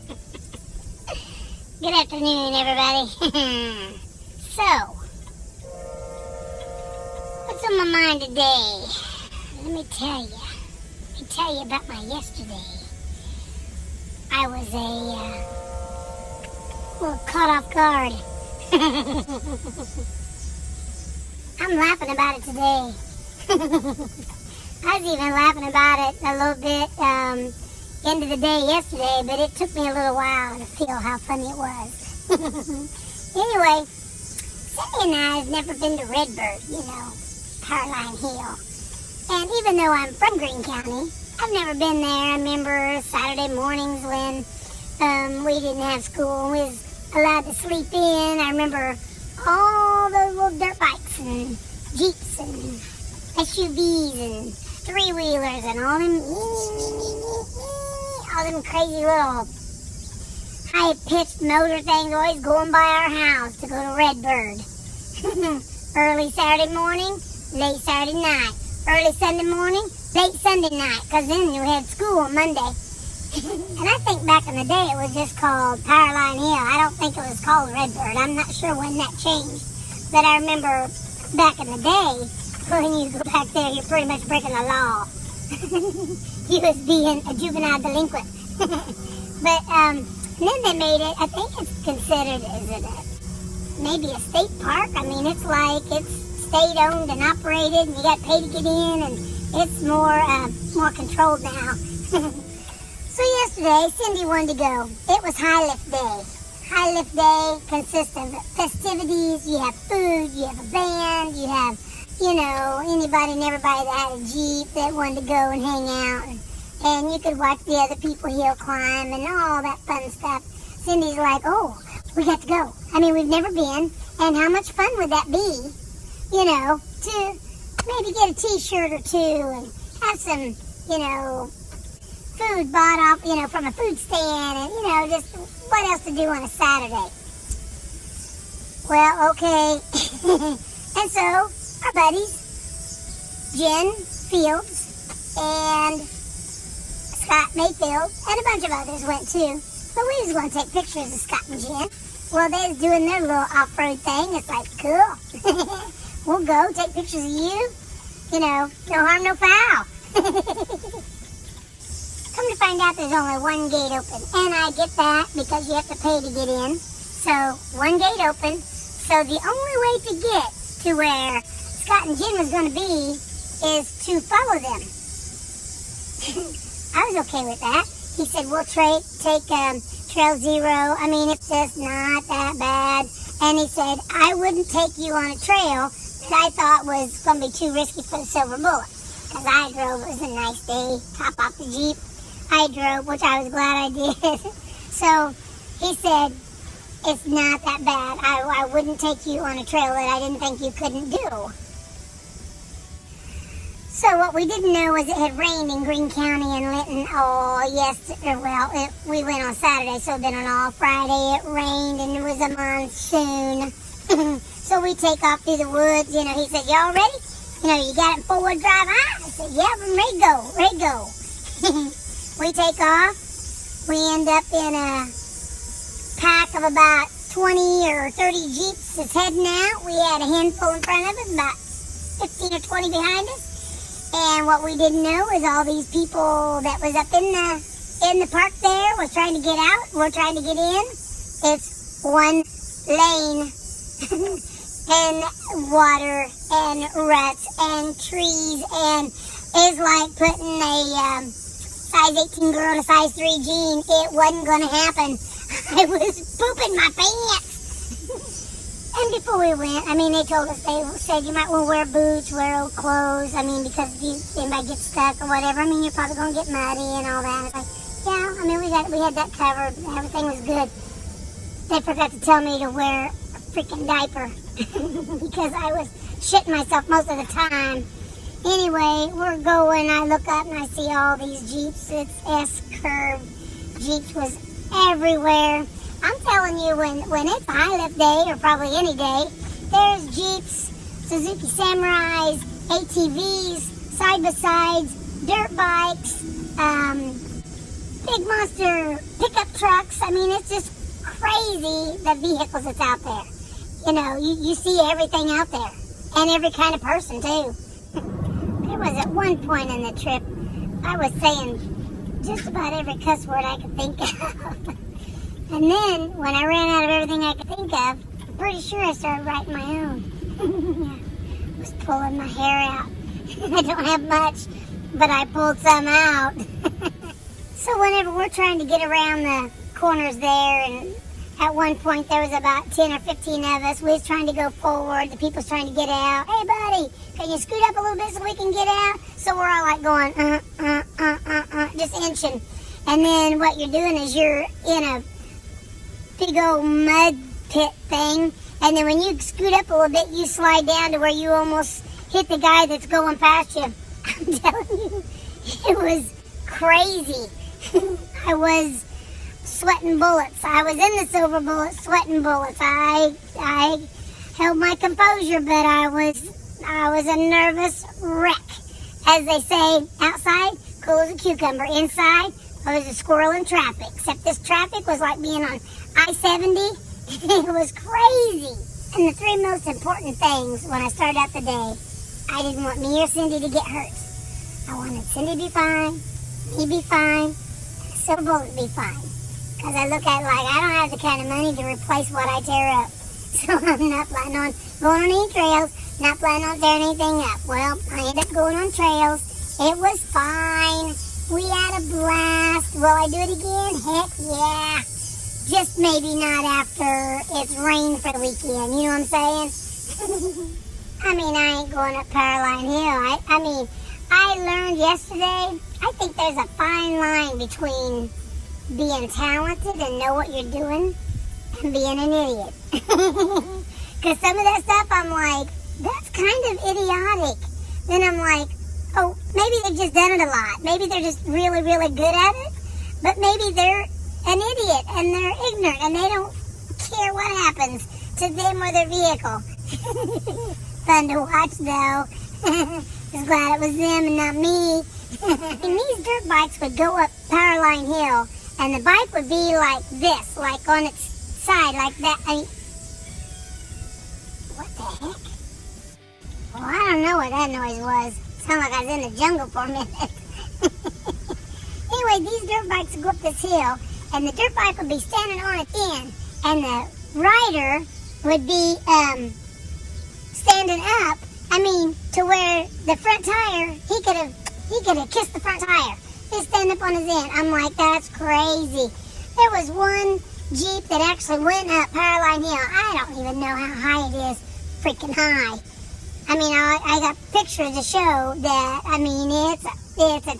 Good afternoon, everybody. So, what's on my mind today? Let me tell you about my yesterday. I was a little caught off guard. I'm laughing about it today. I was even laughing about it a little bit end of the day yesterday, but it took me a little while to feel how funny it was. Anyway, Cindy and I have never been to REDBIRD, Powerline Hill. And even though I'm from Greene County, I've never been there. I remember Saturday mornings when we didn't have school and we was allowed to sleep in. I remember all those little dirt bikes and Jeeps and SUVs and three-wheelers and all them crazy little high-pitched motor things always going by our house to go to REDBIRD. Early Saturday morning, late Saturday night. Early Sunday morning, late Sunday night, because then you had school on Monday. And I think back in the day it was just called Powerline Hill. I don't think it was called REDBIRD. I'm not sure when that changed. But I remember back in the day, when you go back there, you're pretty much breaking the law. You was being a juvenile delinquent. But then they made it, I think it's considered, maybe a state park? I mean, it's state-owned and operated, and you got to pay to get in, and it's more controlled now. So yesterday, Cindy wanted to go. It was High Lift Day. High Lift Day consists of festivities. You have food, you have a band, you have, anybody and everybody that had a Jeep that wanted to go and hang out. And you could watch the other people hill climb and all that fun stuff. Cindy's like, oh, we got to go. I mean, we've never been. And how much fun would that be, to maybe get a t-shirt or two and have some, food bought off, from a food stand and, just what else to do on a Saturday. Well, okay. And so our buddies, Jen Fields and Scott Mayfield, and a bunch of others went too. So we was going to take pictures of Scott and Jen. Well, they was doing their little off-road thing. It's like, cool. We'll go take pictures of you. No harm, no foul. Come to find out there's only one gate open. And I get that because you have to pay to get in. So, one gate open. So the only way to get to where Scott and Jen was going to be is to follow them. I was okay with that. He said, we'll take Trail Zero. I mean, it's just not that bad. And he said, I wouldn't take you on a trail that I thought was going to be too risky for the Silver Bullet. Because I drove, it was a nice day, top off the Jeep. I drove, which I was glad I did. So he said, it's not that bad. I wouldn't take you on a trail that I didn't think you couldn't do. So what we didn't know was it had rained in Greene County and Linton we went on Saturday, so then on all Friday it rained and it was a monsoon. So we take off through the woods, he said, y'all ready? You got it forward drive? I said, yeah, I'm ready to go. We take off. We end up in a pack of about 20 or 30 Jeeps that's heading out. We had a handful in front of us, about 15 or 20 behind us. And what we didn't know is all these people that was up in the park there was trying to get out. We're trying to get in. It's one lane. And water and ruts and trees, and it's like putting a size 18 girl in a size 3 jean. It wasn't going to happen. I was pooping my pants. And before we went, they told us, they said you might want to wear boots, wear old clothes. Because if anybody gets stuck or whatever, you're probably going to get muddy and all that. It's like, yeah, we had that covered. Everything was good. They forgot to tell me to wear a freaking diaper because I was shitting myself most of the time. Anyway, we're going. I look up and I see all these Jeeps. It's S-curve. Jeeps was everywhere. I'm telling you, when it's a High Lift Day, or probably any day, there's Jeeps, Suzuki Samurais, ATVs, side-by-sides, dirt bikes, big monster pickup trucks. I mean, it's just crazy the vehicles that's out there. You know, you see everything out there. And every kind of person, too. There was at one point in the trip, I was saying just about every cuss word I could think of. And then, when I ran out of everything I could think of, I'm pretty sure I started writing my own. I was pulling my hair out. I don't have much, but I pulled some out. So whenever we're trying to get around the corners there, and at one point there was about 10 or 15 of us, we was trying to go forward, the people's trying to get out. Hey buddy, can you scoot up a little bit so we can get out? So we're all like going, just inching. And then what you're doing is you're in a big old mud pit thing, and then when you scoot up a little bit, you slide down to where you almost hit the guy that's going past you. I'm telling you, it was crazy. I was sweating bullets. I was in the silver bullet, sweating bullets. I held my composure, but I was a nervous wreck. As they say, outside, cool as a cucumber. Inside, I was a squirrel in traffic. Except this traffic was like being on I-70. It was crazy. And the three most important things when I started out the day, I didn't want me or Cindy to get hurt. I wanted Cindy to be fine, me be fine, and Silver Bullet to be fine. Because I look at it like I don't have the kind of money to replace what I tear up. So I'm not planning on going on any trails, not planning on tearing anything up. Well, I ended up going on trails. It was fine. We had a blast. Will I do it again? Heck yeah. Just maybe not after it's rained for the weekend. You know what I'm saying? I mean, I ain't going up Powerline Hill. I mean, I learned yesterday, I think there's a fine line between being talented and know what you're doing and being an idiot. Because some of that stuff, I'm like, that's kind of idiotic. Then I'm like, oh, maybe they've just done it a lot. Maybe they're just really, really good at it. But maybe they're an idiot and they're ignorant and they don't care what happens to them or their vehicle. Fun to watch, though. Just glad it was them and not me. And these dirt bikes would go up Powerline Hill, and the bike would be like this, like on its side, like that. I mean, what the heck? Well, I don't know what that noise was. Sounded like I was in the jungle for a minute. Anyway, these dirt bikes would go up this hill, and the dirt bike would be standing on its end, and the rider would be standing up. I mean, to where the front tire, he could have kissed the front tire. He's standing up on his end. I'm like, that's crazy. There was one Jeep that actually went up Powerline Hill. I don't even know how high it is. Freaking high. I mean, I got pictures to show that. I mean, it's a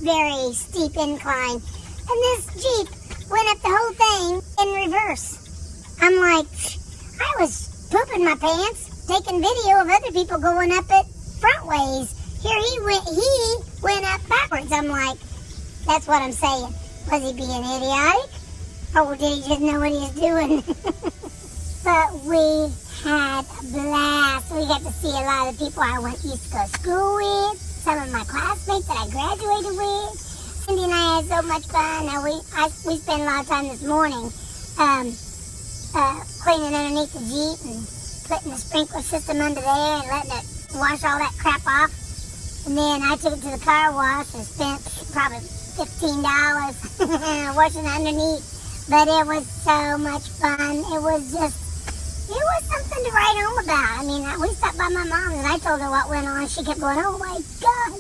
very steep incline. And this Jeep went up the whole thing in reverse. I'm like, I was pooping my pants, taking video of other people going up it front ways. Here he went up backwards. I'm like, that's what I'm saying. Was he being idiotic? Or did he just know what he was doing? But we had a blast. We got to see a lot of people I used to go to school with, some of my classmates that I graduated with. Cindy and I had so much fun. Now we spent a lot of time this morning cleaning underneath the Jeep and putting the sprinkler system under there and letting it wash all that crap off. And then I took it to the car wash and spent probably $15 washing underneath. But it was so much fun. It was something to write home about. I mean, we stopped by my mom's and I told her what went on. She kept going, oh my God,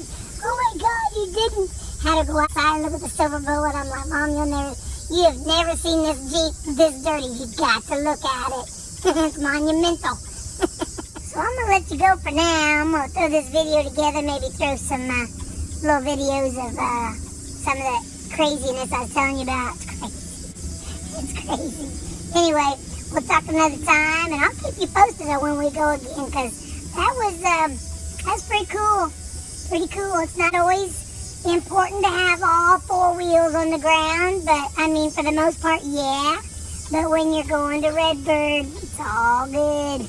you didn't. Had to go outside and look at the silver bullet. I'm like, Mom, you have never seen this Jeep this dirty. You got to look at it. It's monumental. So I'm going to let you go for now. I'm going to throw this video together, maybe throw some little videos of some of the craziness I was telling you about. It's crazy. Anyway, we'll talk another time, and I'll keep you posted on when we go again, because that's pretty cool. Pretty cool. It's not always important to have all four wheels on the ground, but I mean, for the most part, yeah. But when you're going to Redbird, it's all good.